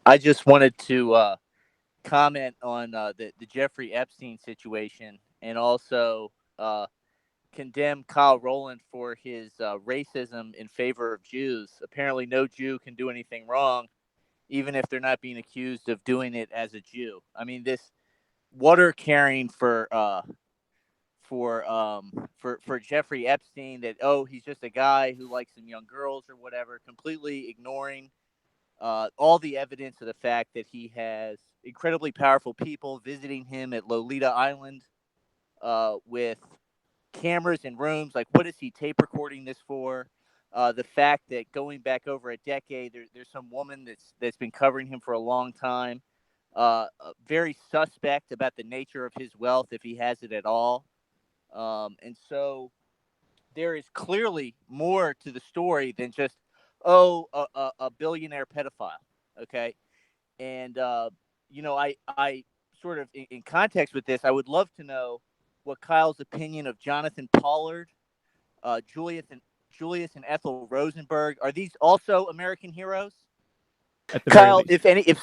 I just wanted to comment on the Jeffrey Epstein situation, and also condemn Kyle Rowland for his racism in favor of Jews. Apparently, no Jew can do anything wrong, even if they're not being accused of doing it as a Jew. I mean, this water carrying for Jeffrey Epstein, that, oh, he's just a guy who likes some young girls or whatever, completely ignoring all the evidence of the fact that he has incredibly powerful people visiting him at Lolita Island with cameras in rooms. Like, what is he tape recording this for? The fact that going back over a decade, there's some woman that's been covering him for a long time. Very suspect about the nature of his wealth, if he has it at all. And so there is clearly more to the story than just, oh, a billionaire pedophile. Okay. And, I sort of, in context with this, I would love to know what Kyle's opinion of Jonathan Pollard, Julius and Ethel Rosenberg. Are these also American heroes? At the very Kyle, least. if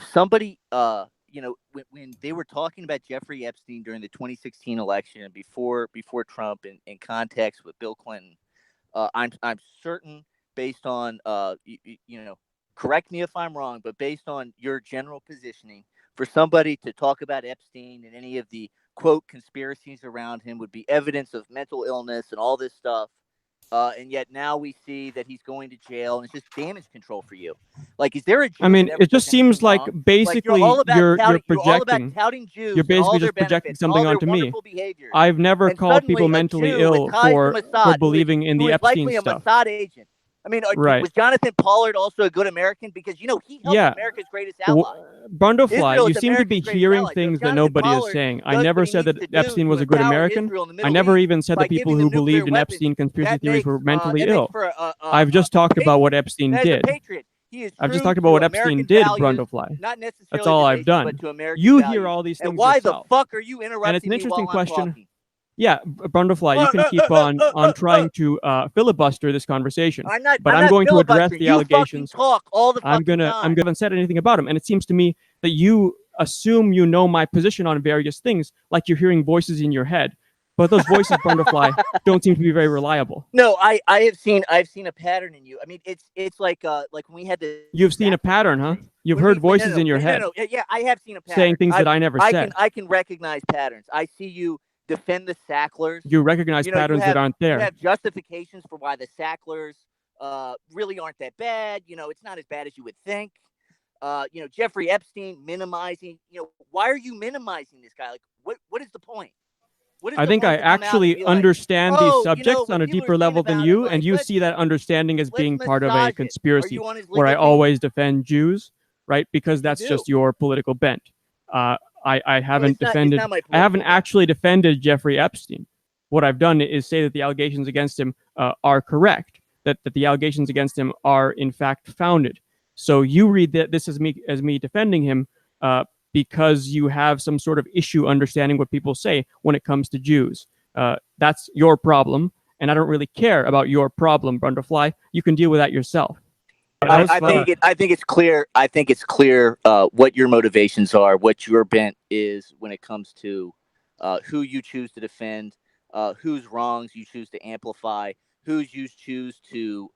somebody, when they were talking about Jeffrey Epstein during the 2016 election and before Trump, in context with Bill Clinton, I'm certain, based on correct me if I'm wrong, but based on your general positioning, for somebody to talk about Epstein and any of the quote conspiracies around him would be evidence of mental illness and all this stuff. And yet now we see that he's going to jail, and it's just damage control for you. Like, is there a I Jew mean, that ever it does just seems anything like wrong? Like, basically you're you're all about projecting. touting You're Jews and basically all their just projecting benefits and something all their onto me. wonderful behaviors. I've never And called people suddenly a mentally Jew with ill ties to for Mossad, believing in who the is Epstein likely a stuff. Mossad agent. I mean, Right. was Jonathan Pollard also a good American? Because, he helped Yeah. America's greatest ally. Brundlefly, Israel you is seem to be America's greatest hearing ally. So if things that Jonathan nobody is Pollard saying. I does never what he said needs that to do Epstein to was a good empower American. Israel in the I Middle never East even said by that people giving who them nuclear believed in weapons, Epstein conspiracy that theories makes were mentally that makes ill. for I've just a talked about what patriot. Epstein That is a did. patriot. He is I've just true talked about to what Epstein American did, values, Brundlefly. not That's necessarily all the I've nation, but done. to American You hear values. all these And things why the yourself. fuck are you And it's interrupting an me interesting while I'm question. talking? Yeah, Brundlefly, you can keep on trying to filibuster this conversation, but I'm I'm not going to address filibustering. the You fucking allegations. talk all the I'm fucking gonna time. I haven't said anything about him, and it seems to me that you assume you know my position on various things, like you're hearing voices in your head. But those voices, Brundlefly, don't seem to be very reliable. No, I've seen a pattern in you. I mean, it's like when we had the You've Sackler seen a pattern, huh? conversation. You've When heard we when, voices in your head no. Yeah, I have seen a pattern. saying things that I never said. I can recognize patterns. I see you defend the Sacklers. You recognize You patterns that aren't you there. have justifications for why the Sacklers really aren't that bad. It's not as bad as you would think. Jeffrey Epstein minimizing. Why are you minimizing this guy? Like, what is the point? What is I the think point I to come out and actually be like, understand these oh, subjects when on a people are deeper saying level than about him, you, and like, you see that understanding as let's being part of a massage it. Are conspiracy you on his where I legal team? always defend Jews, right? Because You that's do. just your political bent. I haven't defended. It's not my I haven't political bent. actually defended Jeffrey Epstein. What I've done is say that the allegations against him are correct. That the allegations against him are in fact founded. So you read this as me defending him because you have some sort of issue understanding what people say when it comes to Jews. That's your problem, and I don't really care about your problem, Brundlefly. You can deal with that yourself. I think it's clear. I think it's clear what your motivations are, what your bent is when it comes to who you choose to defend, whose wrongs you choose to amplify, whose you choose to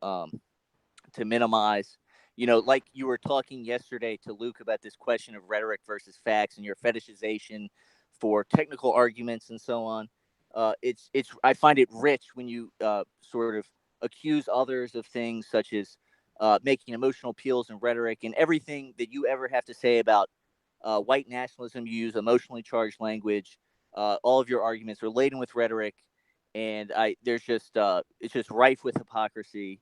minimize. Like you were talking yesterday to Luke about this question of rhetoric versus facts and your fetishization for technical arguments and so on. It's I find it rich when you sort of accuse others of things such as making emotional appeals and rhetoric, and everything that you ever have to say about white nationalism. You use emotionally charged language. All of your arguments are laden with rhetoric, and there's just it's just rife with hypocrisy.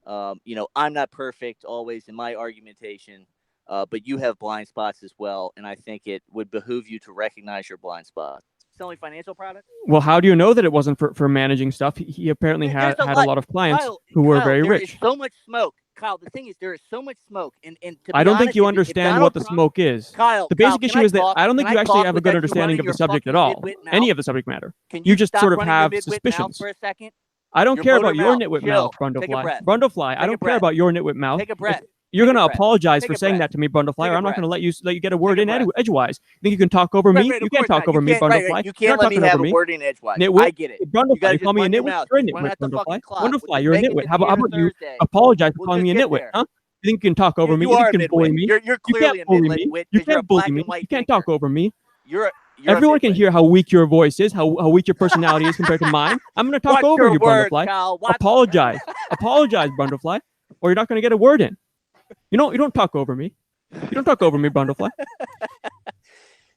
I'm not perfect always in my argumentation, but you have blind spots as well, and I think it would behoove you to recognize your blind spots. Selling financial products? Well, how do you know that it wasn't for managing stuff? He apparently had a lot of clients who were very rich. There is so much smoke. Kyle, the thing is, there is so much smoke. And to be I don't honest, think you understand what the smoke is. Kyle, the basic issue is that I don't think you actually have a good without you understanding running of the your subject at fucking all. nitwit mouth? Any of the subject matter. Can You just stop sort of running your have nitwit suspicions. mouth for a second? I don't Your care motor about your mouth. nitwit Chill. mouth, Take a Brundlefly. breath. Brundlefly, I Take a don't care breath. about your nitwit mouth. Take a breath. You're going to breath. apologize Take for a saying breath. that to me, Brundlefly, Take or a I'm not breath. going to let you get a word Take a in breath. edgewise. You think you can talk over me? Right, You of can't course talk not. over me, Brundlefly. Right. You You're can't not let me talking have over a me. word in edgewise. Nitwit. I get it. You Brundlefly, gotta you just call me a run your nitwit? mouth. You're a Just run nitwit, out the Brundlefly. fucking clock. Brundlefly, you're a Make it nitwit. to How the end of about you Thursday. apologize for We'll calling just me a get nitwit, there. huh? You think you can talk over me? You You think are a you can bully midwit. me? You're You clearly can't a bully me. midwit You because you're a can't bully black me. and white You can't thinker. talk over me. You're Everyone a can midwit. hear how weak your voice is, how weak your personality is compared to mine. I'm going to talk Watch over your you, words, Brundlefly. Kyle. Watch Apologize. Apologize, Brundlefly, or you're not going to get a word in. You don't talk over me. You don't talk over me, Brundlefly.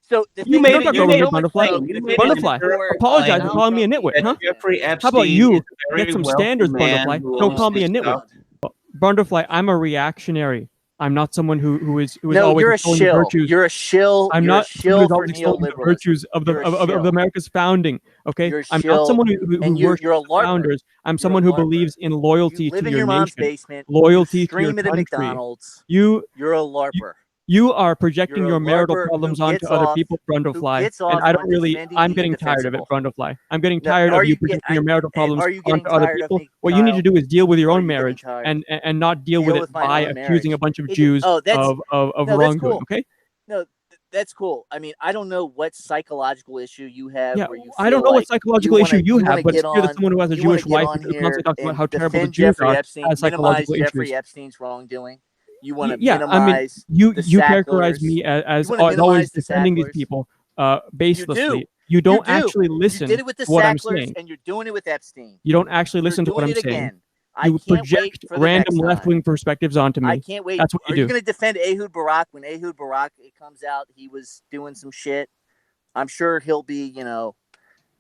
So the You thing made don't is, talk you over there's me, so much Brundlefly. smoke, You and if made it it wasn't Brundlefly, for apologize for Donald calling me a Trump nitwit, being huh? Jeffrey president. How about Epstein you is a very get some wealthy standards, man Brundlefly? who Don't owns call me a his nitwit. stuff. Brundlefly, I'm a reactionary. I'm not someone who is No, always you're a extolling the shill. virtues. You're a shill. I'm You're a not someone shill who's for always extolling the neoliberalism. virtues of You're a of shill. America's founding. Okay, You're a I'm not shill, someone who and worships you're a the LARPer. founders. I'm You're a someone who LARPer. believes in You loyalty live to in your your mom's nation, basement. loyalty You to your stream it at country. McDonald's. You You're a LARPer. you are projecting You're a your marital LARPer who problems onto gets other off, people, Brundlefly, and I don't on really. defending I'm the getting tired of it, indefensible. Brundlefly. I'm getting No, tired are of you you projecting your marital problems are you getting onto other tired of people. me, What you need to Kyle? do is deal with your Are own you getting marriage tired? and not deal with Deal it with my by own accusing marriage. a bunch of Jews That's of no, that's wrongdoing. cool. Okay. No, that's cool. I mean, I don't know what psychological issue you have Yeah, where you I don't feel know what like psychological issue you you want have, to but it's get clear that on someone who has a you want Jewish to get wife on who constantly here talks about and how terrible the defend Jews Jeffrey are Epstein, has minimize psychological Jeffrey issues. Epstein's wrongdoing. You want to Yeah, I mean, minimize you the characterize Sacklers. me You as want to always minimize the defending these Sacklers. people You do. baselessly. You You don't do. actually You did listen it with the to what I'm Sacklers saying. and you're doing it with Epstein. You don't actually You're listen to what doing I'm it saying. again. I You can't wait project for the random next time. left-wing perspectives onto I me. can't wait. That's what you Are you do. going to defend Ehud Barak when Ehud Barak it comes out? He was doing some shit. I'm sure he'll be,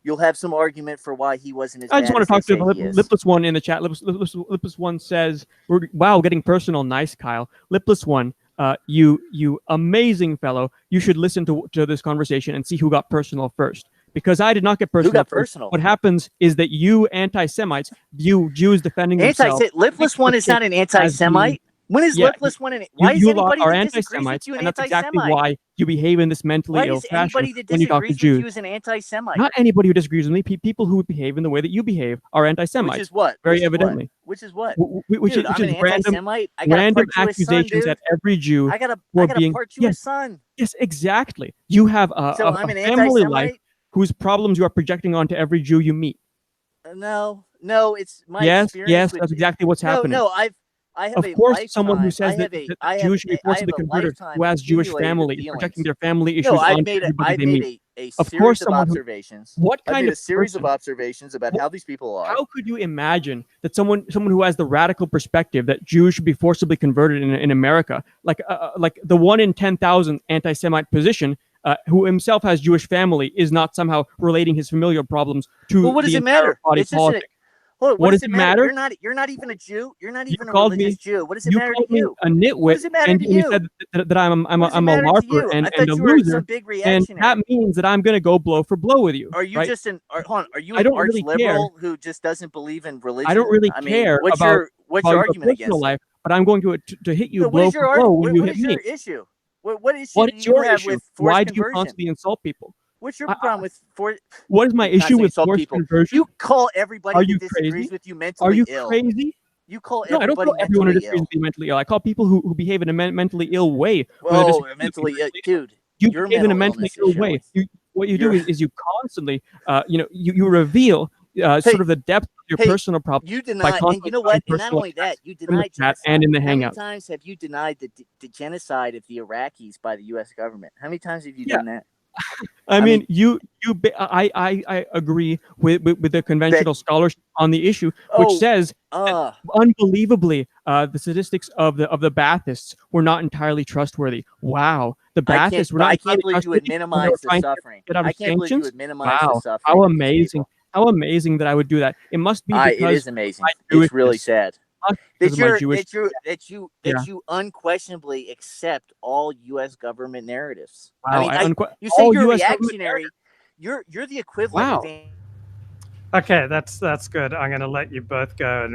you'll have some argument for why he wasn't as I just bad want as to talk they to say the he is. Lipless One in the chat. Lipless One says, "Wow, getting personal, nice, Kyle." Lipless One, you amazing fellow. You should listen to this conversation and see who got personal first. Because I did not get personal. Who got personal? What happens is that you anti-Semites view Jews defending themselves. Lipless One is not an anti-Semite. When is Lipless One? Why is anybody are that disagrees with anti-Semites, you an and that's exactly anti-Semite? why you behave in this mentally Why ill is fashion anybody that when you talk to disagrees with Jews. you is an anti-Semite? Not anybody who disagrees with me. People who behave in the way that you behave are anti-Semites. Which is what? Very evidently. Which is what? Which Dude, is I'm an anti-Semite. I got a random part Jewish son, accusations dude. at every Jew. I got a being part Jewish son. Yes, exactly. You have So a I'm an family life anti-Semite. whose problems you are projecting onto every Jew you meet. No, it's my experience. Yes, with, that's exactly what's happening. No, I have of a course, lifetime. someone who says that Jews should be forcibly converted, who has Jewish family, is projecting their family issues onto everybody they meet. a Of series course, of someone observations. What I've kind made of a series person? of observations about how these people are. How could you imagine that someone who has the radical perspective that Jews should be forcibly converted in America, like the 1 in 10,000 anti-Semite position, who himself has Jewish family, is not somehow relating his familial problems to well, what does the it matter? body It's politic? What does it matter? matter? You're not even a Jew. You're not even a called religious me, Jew. What does it you matter called to me you? a nitwit, What does it matter and to you you? said that I'm a matter to LARPer you? and I thought a you were loser, some big and reactionary. that means that I'm going to go blow for blow with you. Are you right? just hold on? Are you I an don't arch really liberal who just doesn't believe in religion? I don't really care what's about your your argument personal against life, but I'm going to hit you it? blow for blow when you What hit is your me. issue? What issue What do is you your have issue? with forced Why do you conversion? constantly insult people? What's your problem with forced? What is my issue with forced conversion? You call everybody Are that you disagrees crazy? with you Are mentally you ill. crazy? You call No, I don't everybody call everyone who mentally disagrees ill. with you mentally ill. I call people who behave in a mentally ill way. Oh, mentally ill, dude. You your behave in a mental mentally illness ill is way. What you do is you constantly, you reveal sort of the depth of your personal problems. You by deny, and you constantly know what? throwing And not personal only that, you attacks in the deny chat genocide. and in the How many Hangouts. times have you denied the genocide of the Iraqis by the U.S. government? How many times have you done that? I mean, I agree with the conventional scholarship on the issue, which says that, unbelievably, the statistics of the Baathists were not entirely trustworthy. Wow, the Baathists were not. I can't believe you would minimize the suffering. I can't believe you would minimize the suffering. How amazing! How amazing that I would do that. It must be because it is amazing. It's really sad. That you unquestionably accept all U.S. government narratives. Wow, you say you're reactionary. You're the equivalent of. Okay, that's good. I'm going to let you both go.